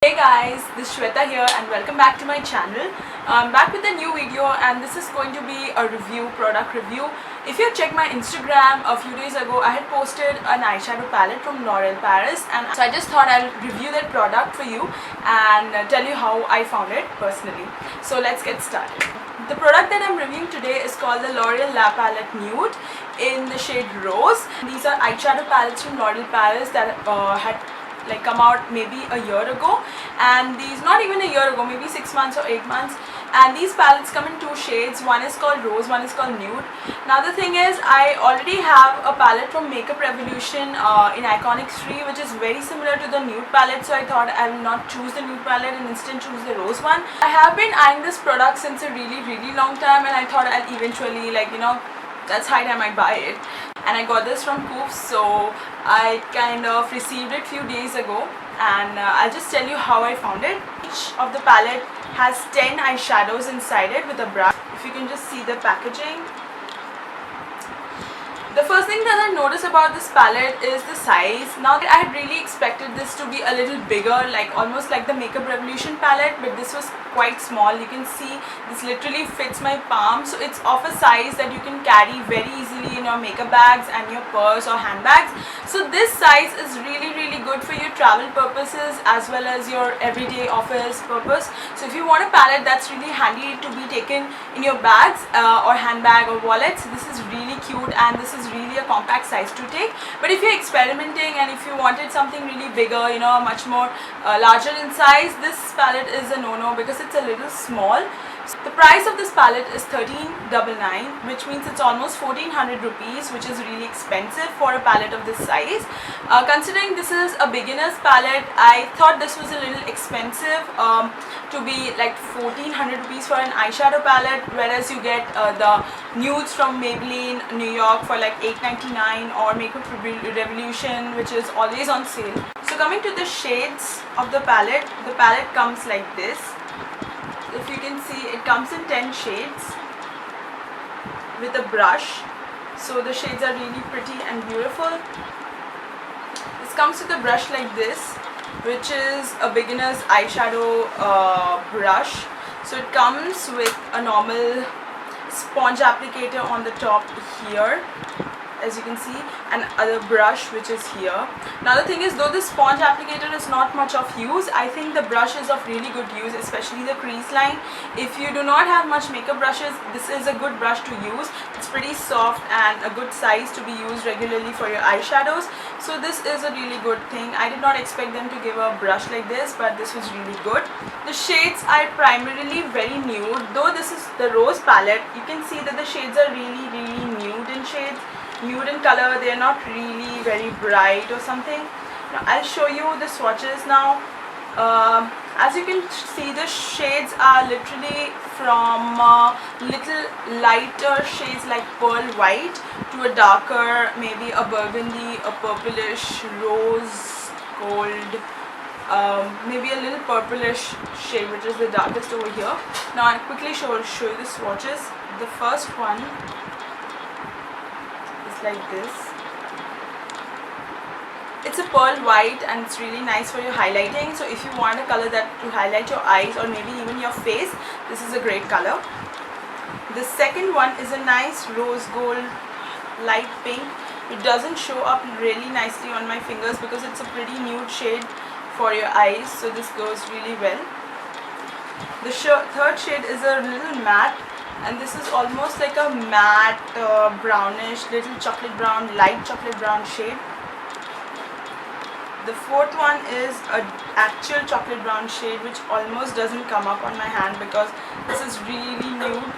Hey guys, this is Shweta here and welcome back to my channel. I'm back with a new video and this is going to be a product review. If you checked my Instagram a few days ago, I had posted an eyeshadow palette from L'Oreal Paris, and so I just thought I'll review that product for you and tell you how I found it personally. So let's get started. The product that I'm reviewing today is called the L'Oreal La Palette Nude in the shade Rose. These are eyeshadow palettes from L'Oreal Paris that had come out maybe a year ago, and these not even a year ago, maybe 6 months or 8 months, and these palettes come in two shades. One is called Rose, one is called Nude. Now the thing is, I already have a palette from Makeup Revolution in Iconic 3 which is very similar to the Nude palette, so I thought I will not choose the Nude palette and instead choose the Rose one. I have been eyeing this product since a really long time, and I thought I'll eventually, that's high time I buy it. And I got this from Coop, so I kind of received it few days ago, and I'll just tell you how I found it. Each of the palette has 10 eyeshadows inside it with a brush. If you can just see the packaging. The first thing that I noticed about this palette is the size. Now I had really expected this to be a little bigger, almost like the Makeup Revolution palette, but this was quite small. You can see this literally fits my palm, so it's of a size that you can carry very easily in your makeup bags and your purse or handbags. So this size is really good for your travel purposes as well as your everyday office purpose. So if you want a palette that's really handy to be taken in your bags or handbag or wallets, this is really cute, and this is really a compact size to take. But if you're experimenting and if you wanted something really bigger, much more larger in size, this palette is a no-no because it's a little small. The price of this palette is $13.99, which means it's almost 1400 rupees, which is really expensive for a palette of this size. Considering this is a beginner's palette, I thought this was a little expensive to be like 1400 rupees for an eyeshadow palette, whereas you get the nudes from Maybelline New York for like $8.99 or Makeup Revolution, which is always on sale. So coming to the shades of the palette comes like this. If you can see, it comes in 10 shades with a brush, so the shades are really pretty and beautiful. This comes with a brush like this, which is a beginner's eyeshadow brush. So it comes with a normal sponge applicator on the top here, as you can see, and other brush which is here. Now the thing is, though the sponge applicator is not much of use, I think the brush is of really good use, especially the crease line. If you do not have much makeup brushes, this is a good brush to use. It's pretty soft and a good size to be used regularly for your eyeshadows, so this is a really good thing. I did not expect them to give a brush like this, but this was really good. The shades are primarily very nude. Though this is the Rose palette, you can see that the shades are really nude in shades. Nude in color, they are not really very bright or something. Now I'll show you the swatches now. As you can see, the shades are literally from little lighter shades like pearl white to a darker, maybe a burgundy, a purplish, rose gold, maybe a little purplish shade, which is the darkest over here. Now I'll quickly show you the swatches. The first one like this. It's a pearl white and it's really nice for your highlighting. So if you want a color that to highlight your eyes or maybe even your face, this is a great color. The second one is a nice rose gold light pink. It doesn't show up really nicely on my fingers because it's a pretty nude shade for your eyes, so this goes really well. The third shade is a little matte, and this is almost like a matte brownish, little chocolate brown, light chocolate brown shade. The fourth one is an actual chocolate brown shade, which almost doesn't come up on my hand because this is really nude,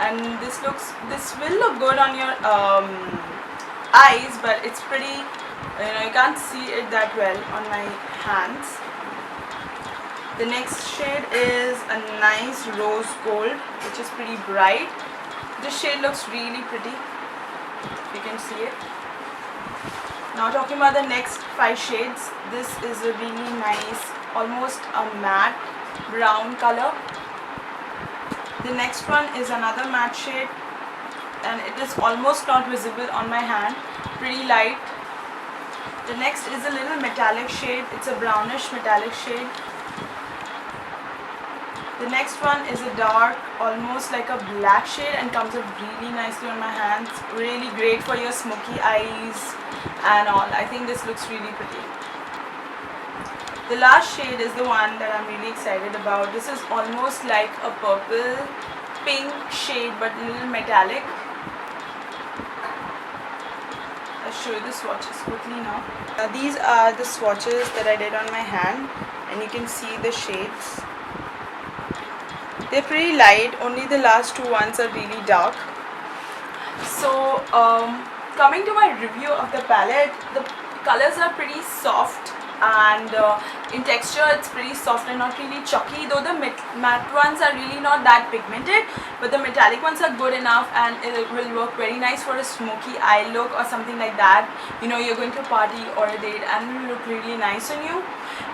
and this will look good on your eyes, but it's pretty, you can't see it that well on my hands. The next shade is a nice rose gold, which is pretty bright. This shade looks really pretty, if you can see it. Now talking about the next 5 shades, this is a really nice, almost a matte brown color. The next one is another matte shade, and it is almost not visible on my hand, pretty light. The next is a little metallic shade. It's a brownish metallic shade. next one is a dark, almost like a black shade, and comes up really nicely on my hands. Really great for your smoky eyes and all. I think this looks really pretty. The last shade is the one that I'm really excited about. This is almost like a purple pink shade but a little metallic. I'll show you the swatches quickly now. These are the swatches that I did on my hand, and you can see the shades. They're pretty light, only the last two ones are really dark. So coming to my review of the palette, the colors are pretty soft, and in texture it's pretty soft and not really chalky, though the matte ones are really not that pigmented, but the metallic ones are good enough, and it will work very nice for a smoky eye look or something like that. You know, you're going to a party or a date and it will look really nice on you.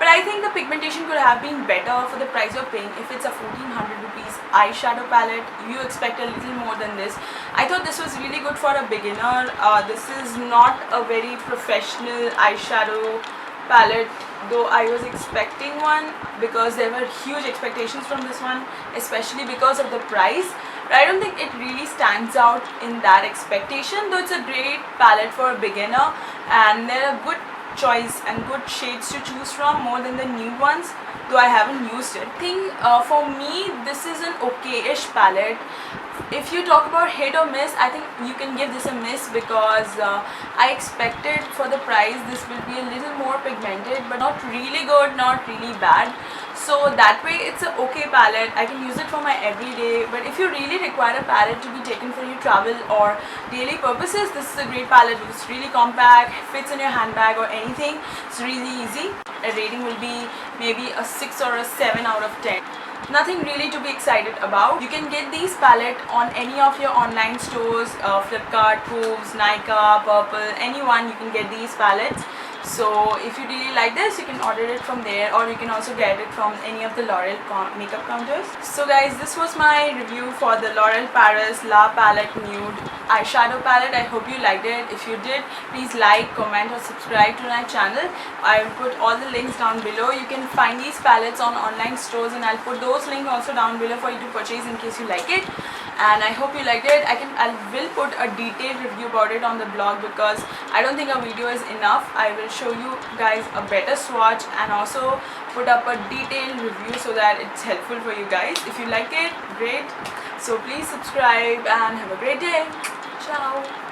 But I think the pigmentation could have been better for the price you're paying. If it's a 1400 rupees eyeshadow palette, you expect a little more than this. I thought this was really good for a beginner. This is not a very professional eyeshadow palette, though I was expecting one because there were huge expectations from this one, especially because of the price. But I don't think it really stands out in that expectation, though it's a great palette for a beginner, and there are good choice and good shades to choose from, more than the Nude ones, though I haven't used it. I think for me this is an okay-ish palette. If you talk about hit or miss, I think you can give this a miss because I expected for the price this will be a little more pigmented, but not really good, not really bad. So that way it's an okay palette. I can use it for my everyday, but if you really require a palette to be taken for your travel or daily purposes, this is a great palette. It's really compact, fits in your handbag or anything. It's really easy. A rating will be maybe a 6 or a 7 out of 10. Nothing really to be excited about. You can get these palette on any of your online stores, Flipkart, Coves, Nykaa, Purple, anyone you can get these palettes. So if you really like this, you can order it from there, or you can also get it from any of the L'Oreal makeup counters. So guys, this was my review for the L'Oreal Paris La Palette Nude eyeshadow palette. I hope you liked it. If you did, please like, comment or subscribe to my channel. I will put all the links down below. You can find these palettes on online stores, and I'll put those links also down below for you to purchase in case you like it. And I hope you liked it. I will put a detailed review about it on the blog because I don't think a video is enough. I will show you guys a better swatch and also put up a detailed review so that it's helpful for you guys. If you like it, great. So please subscribe and have a great day. Ciao.